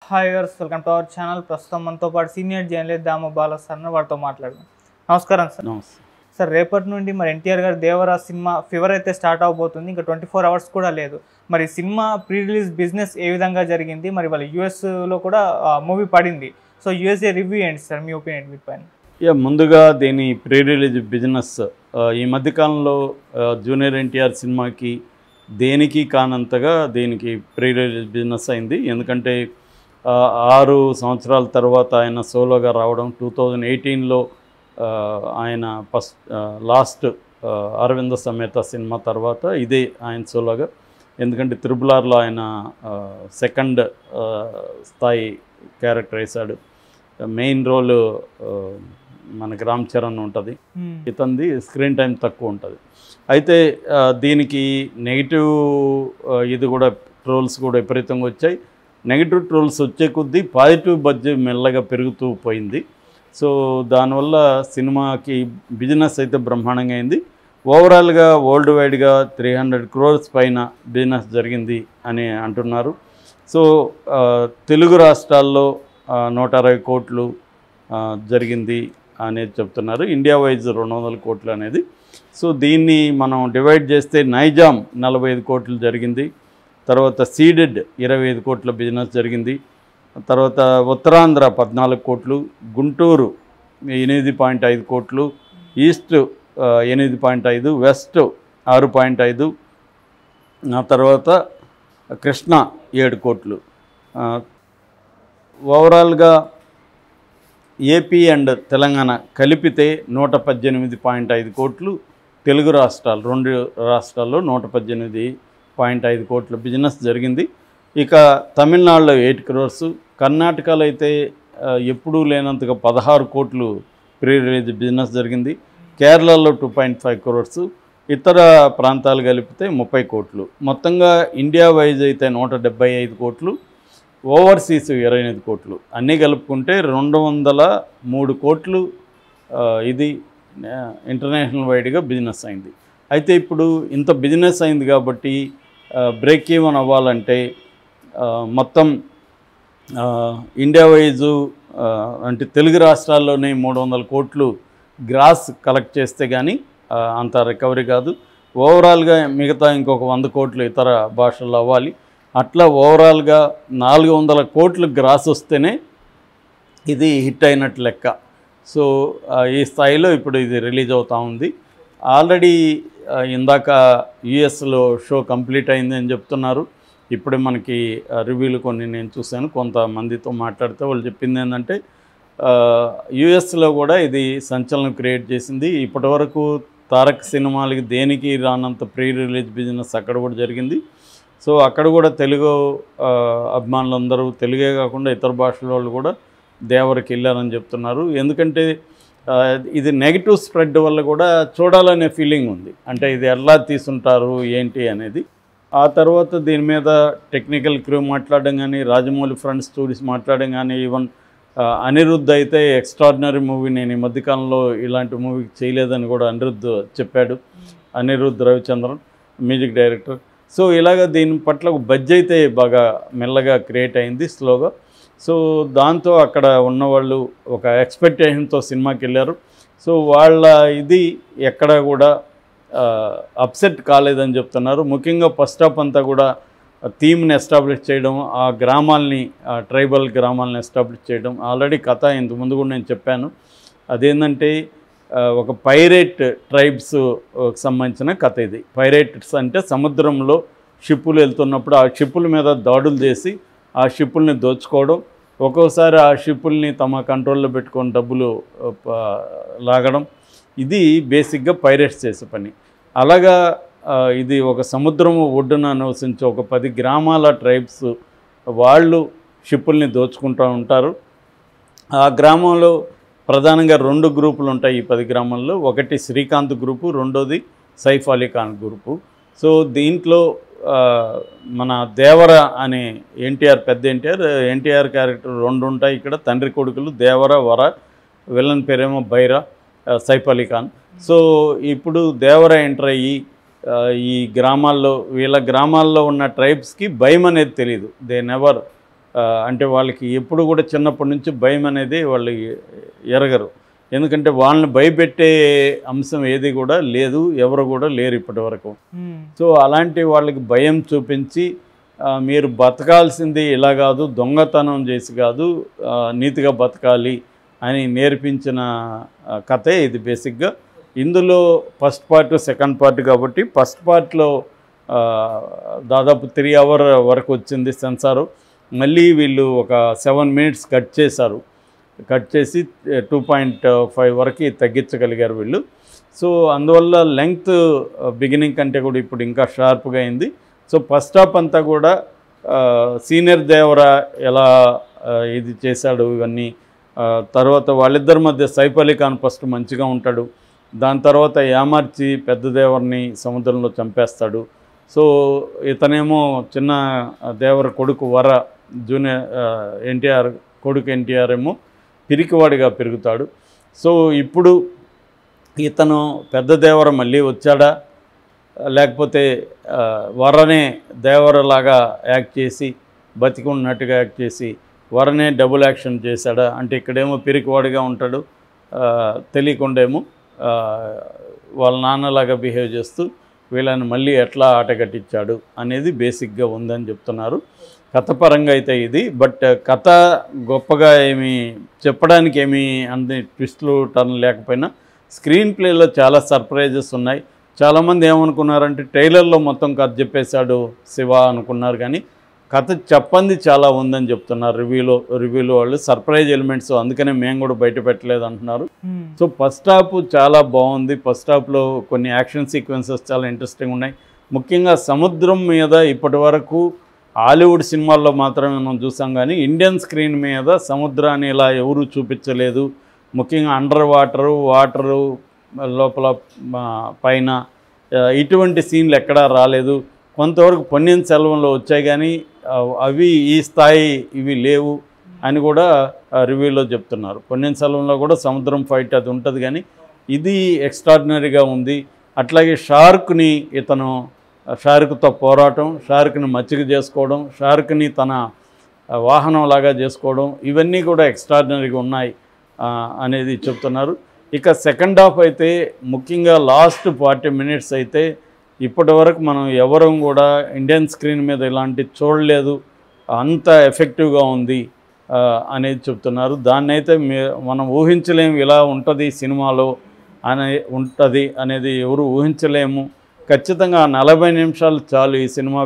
Hi viewers, welcome to our channel. ప్రస్తుతం మనతో పాటు సీనియర్ జర్నలిస్ట్ దామ బాలా సార్ వారితో మాట్లాడదాం. నమస్కారం సార్. సార్, రేపటి నుండి మరి ఎన్టీఆర్ గారి దేవరా సినిమా ఫీవర్ అయితే స్టార్ట్ అవబోతుంది. ఇంకా 24 అవర్స్ కూడా లేదు. మరి సినిమా ప్రీ రిలీజ్ బిజినెస్ ఏ విధంగా జరిగింది? మరి వాళ్ళ యూఎస్లో కూడా మూవీ పడింది. సో యూఎస్ఏ రివ్యూ ఏంటి సార్, మీ ఒపీనియన్ వీటిపైన? ముందుగా దీని ప్రీ రిలీజ్ బిజినెస్ ఈ మధ్యకాలంలో జూనియర్ ఎన్టీఆర్ సినిమాకి దేనికి కానంతగా దీనికి ప్రీ రిలీజ్ బిజినెస్ అయింది. ఎందుకంటే 6 సంవత్సరాల తర్వాత ఆయన సోలోగా రావడం, 2018లో ఆయన లాస్ట్ అరవింద సమేత సినిమా తర్వాత ఇదే ఆయన సోలోగా. ఎందుకంటే త్రిబుల్-ఆర్లో ఆయన సెకండ్ స్థాయి క్యారెక్టర్ వేశాడు. మెయిన్ రోల్ మనకి రామ్ చరణ్ ఉంటుంది, ఇతనిది స్క్రీన్ టైం తక్కువ ఉంటుంది. అయితే దీనికి నెగిటివ్ ఇది కూడా ట్రోల్స్ కూడా విపరీతంగా వచ్చాయి. నెగిటివ్ ట్రోల్స్ వచ్చే కొద్దీ పాజిటివ్ బజ్ మెల్లగా పెరుగుతూ పోయింది. సో దానివల్ల సినిమాకి బిజినెస్ అయితే బ్రహ్మాండంగా అయింది. ఓవరాల్గా వరల్డ్ వైడ్గా 300 crores పైన బిజినెస్ జరిగింది అని అంటున్నారు. సో తెలుగు రాష్ట్రాల్లో 160 కోట్లు జరిగింది అనేది చెప్తున్నారు. ఇండియా వైజ్ 200 కోట్లు అనేది. సో దీన్ని మనం డివైడ్ చేస్తే నైజాం 45 కోట్లు జరిగింది. తర్వాత సీడెడ్ 25 కోట్ల బిజినెస్ జరిగింది. తర్వాత ఉత్తరాంధ్ర 14 కోట్లు, గుంటూరు 8.5 కోట్లు, ఈస్ట్ 8.5, వెస్ట్ 6.5, తర్వాత కృష్ణా 7 కోట్లు. ఓవరాల్గా ఏపీ అండ్ తెలంగాణ కలిపితే 118.5 కోట్లు. తెలుగు రాష్ట్రాలు 2 రాష్ట్రాల్లో 118.5 కోట్ల బిజినెస్ జరిగింది. ఇక తమిళనాడులో 8 crores, కర్ణాటకలో అయితే ఎప్పుడూ లేనంతగా 16 కోట్లు ప్రీ రిలీజ్ బిజినెస్ జరిగింది. కేరళలో 2.5 crores, ఇతర ప్రాంతాలు కలిపితే 30 కోట్లు. మొత్తంగా ఇండియా వైజ్ అయితే 175 కోట్లు, ఓవర్సీస్ 25 కోట్లు. అన్నీ కలుపుకుంటే 203 కోట్లు ఇది ఇంటర్నేషనల్ వైడ్గా బిజినెస్ అయింది. అయితే ఇప్పుడు ఇంత బిజినెస్ అయింది కాబట్టి బ్రేక్ ఈవెన్ అవ్వాలంటే మొత్తం ఇండియా వైజు అంటే తెలుగు రాష్ట్రాల్లోనే 300 కోట్లు గ్రాస్ కలెక్ట్ చేస్తే కానీ అంత రికవరీ కాదు. ఓవరాల్గా మిగతా ఇంకొక 100 కోట్లు ఇతర భాషల్లో అవ్వాలి. అట్లా ఓవరాల్గా 400 కోట్లు గ్రాస్ వస్తేనే ఇది హిట్ అయినట్టు లెక్క. సో ఈ స్థాయిలో ఇప్పుడు ఇది రిలీజ్ అవుతూ ఉంది. ఆల్రెడీ ఇందాక యుఎస్లో షో కంప్లీట్ అయింది అని చెప్తున్నారు. ఇప్పుడు మనకి రివ్యూలు కొన్ని నేను చూశాను, కొంతమందితో మాట్లాడితే వాళ్ళు చెప్పింది ఏంటంటే యుఎస్లో కూడా ఇది సంచలనం క్రియేట్ చేసింది. ఇప్పటివరకు తారక్ సినిమాలకి దేనికి రానంత ప్రీ రిలీజ్ బిజినెస్ అక్కడ కూడా జరిగింది. సో అక్కడ కూడా తెలుగు అభిమానులందరూ, తెలుగే కాకుండా ఇతర భాషల వాళ్ళు కూడా దేవరికి వెళ్ళారని చెప్తున్నారు. ఎందుకంటే ఇది నెగిటివ్ స్ప్రెడ్ వల్ల కూడా చూడాలనే ఫీలింగ్ ఉంది. అంటే ఇది ఎలా తీసుంటారు ఏంటి అనేది. ఆ తర్వాత దీని మీద టెక్నికల్ క్రూ మాట్లాడడం కానీ, రాజమౌళి ఫ్రెండ్స్ స్టోరీస్ మాట్లాడడం కానీ, ఈవెన్ అనిరుద్ధ్ అయితే ఎక్స్ట్రాడినరీ మూవీ, నేను ఈ మధ్యకాలంలో ఇలాంటి మూవీ చేయలేదని కూడా అనిరుద్ధ్ చెప్పాడు. Anirudh Ravichandran music director. So ఇలాగ దీని పట్ల బడ్జ్ అయితే బాగా మెల్లగా క్రియేట్ అయింది స్లోగా. సో దాంతో అక్కడ ఉన్నవాళ్ళు ఒక ఎక్స్పెక్టేషన్తో సినిమాకి వెళ్ళారు. సో వాళ్ళ ఇది ఎక్కడ కూడా అప్సెట్ కాలేదని చెప్తున్నారు. ముఖ్యంగా ఫస్ట్ హాఫ్ అంతా కూడా థీమ్ని ఎస్టాబ్లిష్ చేయడం, ఆ గ్రామాల్ని, ట్రైబల్ గ్రామాలని ఎస్టాబ్లిష్ చేయడం. ఆల్రెడీ కథ ఇంతకుముందు కూడా నేను చెప్పాను. అదేంటంటే ఒక పైరేట్ ట్రైబ్స్ సంబంధించిన కథ ఇది. పైరేట్స్ అంటే సముద్రంలో షిప్పులు వెళ్తున్నప్పుడు ఆ షిప్పుల మీద దాడులు చేసి ఆ షిప్పుల్ని దోచుకోవడం, ఒక్కోసారి ఆ షిప్పుల్ని తమ కంట్రోల్లో పెట్టుకొని డబ్బులు లాగడం. ఇది బేసిక్గా పైరేట్స్ చేసే పని. అలాగా ఇది ఒక సముద్రం ఒడ్డున నివసించే ఒక 10 గ్రామాల ట్రైబ్స్ వాళ్ళు షిప్పుల్ని దోచుకుంటూ ఉంటారు. ఆ గ్రామంలో ప్రధానంగా 2 గ్రూపులు ఉంటాయి ఈ 10 గ్రామాల్లో. ఒకటి శ్రీకాంత్ గ్రూపు, రెండోది సైఫ్ అలీ ఖాన్ గ్రూపు. సో దీంట్లో మన దేవర అనే ఎన్టీఆర్, పెద్ద ఎన్టీఆర్ క్యారెక్టర్ 2 ఉంటాయి ఇక్కడ. తండ్రి కొడుకులు దేవర, వర. విలన్ పేరేమో బైరా, సైఫ్ అలీ ఖాన్. సో ఇప్పుడు దేవర ఎంటర్ అయ్యి ఈ గ్రామాల్లో, వీళ్ళ గ్రామాల్లో ఉన్న ట్రైబ్స్కి భయం అనేది తెలియదు. దే నెవర్ అంటే వాళ్ళకి ఎప్పుడు కూడా చిన్నప్పటి నుంచి భయం అనేది వాళ్ళు ఎరగరు. ఎందుకంటే వాళ్ళని భయపెట్టే అంశం ఏది కూడా లేదు, ఎవరు కూడా లేరు ఇప్పటి వరకు. సో అలాంటి వాళ్ళకి భయం చూపించి మీరు బతకాల్సింది ఇలా కాదు, దొంగతనం చేసి కాదు, నీతిగా బతకాలి అని నేర్పించిన కథే ఇది బేసిక్గా. ఇందులో ఫస్ట్ పార్ట్ సెకండ్ పార్ట్ కాబట్టి ఫస్ట్ పార్ట్లో దాదాపు 3 hours వరకు వచ్చింది సెన్సారు. మళ్ళీ వీళ్ళు ఒక 7 minutes కట్ చేశారు. కట్ చేసి 2.5 వరకు తగ్గించగలిగారు వీళ్ళు. సో అందువల్ల లెంగ్త్ బిగినింగ్ కంటే కూడా ఇప్పుడు ఇంకా షార్ప్గా అయింది. సో ఫస్ట్ హాఫ్ అంతా కూడా సీనియర్ దేవరా ఎలా ఇది చేశాడు ఇవన్నీ, తర్వాత వాళ్ళిద్దరి మధ్య సైఫ్ అలీ ఖాన్ ఫస్ట్ మంచిగా ఉంటాడు, దాని తర్వాత యామార్చి పెద్ద దేవర్ని సముద్రంలో చంపేస్తాడు. సో ఇతనేమో చిన్న దేవర కొడుకు వర జూనియర్ ఎన్టీఆర్ కొడుకు ఎన్టీఆర్ ఏమో పిరికివాడిగా పెరుగుతాడు. సో ఇప్పుడు ఇతను పెద్ద దేవర మళ్ళీ వచ్చాడా, లేకపోతే వరనే దేవరలాగా యాక్ట్ చేసి బతికున్నట్టుగా యాక్ట్ చేసి వరనే డబుల్ యాక్షన్ చేశాడా అంటే ఇక్కడేమో పిరికివాడిగా ఉంటాడు, తెలియకుండేమో వాళ్ళ నాన్నలాగా బిహేవ్ చేస్తూ వీళ్ళని మళ్ళీ ఎట్లా ఆటగట్టించాడు అనేది బేసిక్గా ఉందని చెప్తున్నారు. కథపరంగా అయితే ఇది. బట్ కథ గొప్పగా ఏమీ చెప్పడానికి ఏమీ అన్ని ట్విస్ట్లు టర్న్ లేకపోయినా స్క్రీన్ ప్లేలో చాలా సర్ప్రైజెస్ ఉన్నాయి. చాలామంది ఏమనుకున్నారంటే ట్రైలర్లో మొత్తం కథ చెప్పేశాడు శివ అనుకున్నారు, కానీ కథ చెప్పంది చాలా ఉందని చెప్తున్నారు రివ్యూలో వాళ్ళు. సర్ప్రైజ్ ఎలిమెంట్స్ అందుకనే మేము కూడా బయట పెట్టలేదు అంటున్నారు. సో ఫస్ట్ హాఫ్ చాలా బాగుంది. ఫస్ట్ హాఫ్లో కొన్ని యాక్షన్ సీక్వెన్సెస్ చాలా ఇంట్రెస్టింగ్ ఉన్నాయి. ముఖ్యంగా సముద్రం మీద ఇప్పటి వరకు హాలీవుడ్ సినిమాల్లో మాత్రమే మనం చూసాం, కానీ ఇండియన్ స్క్రీన్ మీద సముద్రాన్ని ఇలా ఎవరూ చూపించలేదు. ముఖ్యంగా అండర్ వాటరు లోపల పైన ఇటువంటి సీన్లు ఎక్కడా రాలేదు. కొంతవరకు పొన్నియిన్ సెల్వంలో వచ్చాయి, కానీ అవి ఈ స్థాయి ఇవి లేవు అని కూడా రివ్యూలో చెప్తున్నారు. పొన్నియిన్ సెల్వంలో కూడా సముద్రం ఫైట్ అది ఉంటుంది, కానీ ఇది ఎక్స్ట్రాడినరీగా ఉంది. అట్లాగే షార్క్తో పోరాటం, షార్క్ని మచ్చిక చేసుకోవడం, షార్క్ని తన వాహనంలాగా చేసుకోవడం, ఇవన్నీ కూడా ఎక్స్ట్రాడినరీగా ఉన్నాయి అనేది చెప్తున్నారు. ఇక సెకండ్ హాఫ్ అయితే ముఖ్యంగా లాస్ట్ 40 minutes అయితే ఇప్పటి వరకు మనం ఎవరం కూడా ఇండియన్ స్క్రీన్ మీద ఇలాంటి చూడలేదు, అంత ఎఫెక్టివ్గా ఉంది అనేది చెప్తున్నారు. దాన్ని అయితే మనం ఊహించలేము, ఇలా ఉంటుంది సినిమాలో అనేది ఎవరు ఊహించలేము. ఖచ్చితంగా 40 నిమిషాలు చాలు ఈ సినిమా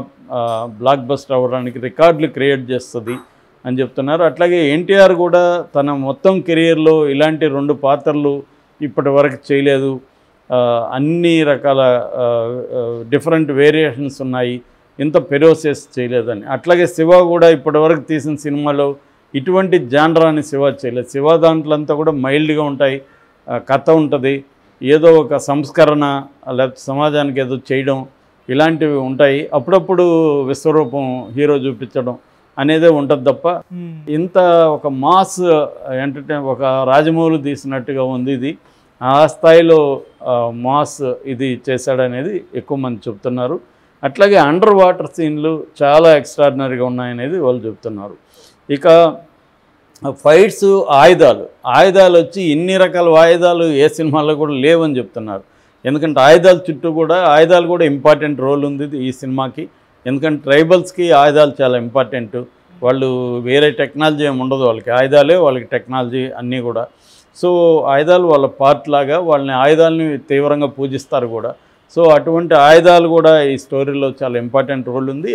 బ్లాక్ బస్టర్ అవ్వడానికి, రికార్డులు క్రియేట్ చేస్తుంది అని చెప్తున్నారు. అట్లాగే ఎన్టీఆర్ కూడా తన మొత్తం కెరియర్లో ఇలాంటి 2 పాత్రలు ఇప్పటి వరకు చేయలేదు, అన్ని రకాల డిఫరెంట్ వేరియేషన్స్ ఉన్నాయి, ఇంత పెరోసియస్ చేయలేదని. అట్లాగే శివ కూడా ఇప్పటివరకు తీసిన సినిమాలో ఇటువంటి జానరాని శివ చేయలేదు. శివ దాంట్లో అంతా కూడా మైల్డ్గా ఉంటాయి, కథ ఉంటుంది, ఏదో ఒక సంస్కరణ లేకపోతే సమాజానికి ఏదో చేయడం ఇలాంటివి ఉంటాయి. అప్పుడప్పుడు విశ్వరూపం హీరో చూపించడం అనేదే ఉంటుంది తప్ప ఇంత ఒక మాస్ ఒక రాజమౌళి తీసినట్టుగా ఉంది ఇది. ఆ స్థాయిలో మాస్ ఇది చేశాడనేది ఎక్కువ మంది చెప్తున్నారు. అట్లాగే అండర్ వాటర్ సీన్లు చాలా ఎక్స్ట్రాడినరీగా ఉన్నాయనేది వాళ్ళు చెప్తున్నారు. ఇక ఫైట్స్, ఆయుధాలు వచ్చి ఇన్ని రకాల ఆయుధాలు ఏ సినిమాలో కూడా లేవని చెప్తున్నారు. ఎందుకంటే ఆయుధాలు కూడా ఇంపార్టెంట్ రోల్ ఉంది ఈ సినిమాకి. ఎందుకంటే ట్రైబల్స్కి ఆయుధాలు చాలా ఇంపార్టెంట్. వాళ్ళు వేరే టెక్నాలజీ ఏమి ఉండదు, వాళ్ళకి ఆయుధాలే వాళ్ళకి టెక్నాలజీ అన్నీ కూడా. సో ఆయుధాలు వాళ్ళ పార్ట్ లాగా, వాళ్ళని ఆయుధాలని తీవ్రంగా పూజిస్తారు కూడా. సో అటువంటి ఆయుధాలు కూడా ఈ స్టోరీలో చాలా ఇంపార్టెంట్ రోల్ ఉంది.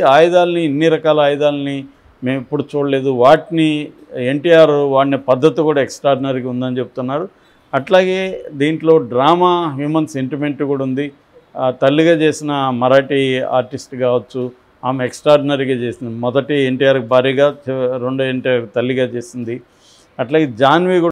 ఇన్ని రకాల ఆయుధాలని మేము ఎప్పుడు చూడలేదు, వాటిని ఎన్టీఆర్ వాడిన పద్ధతి కూడా ఎక్స్ట్రాడినరీగా ఉందని చెప్తున్నారు. అట్లాగే దీంట్లో డ్రామా, హ్యూమన్ సెంటిమెంట్ కూడా ఉంది. తల్లిగా చేసిన మరాఠీ ఆర్టిస్ట్ కావచ్చు, ఆమె ఎక్స్ట్రాడినరీగా చేసింది. మొదటి ఎన్టీఆర్ భార్యగా, రెండో ఎన్టీఆర్ తల్లిగా చేసింది. అట్లాగే జాన్వి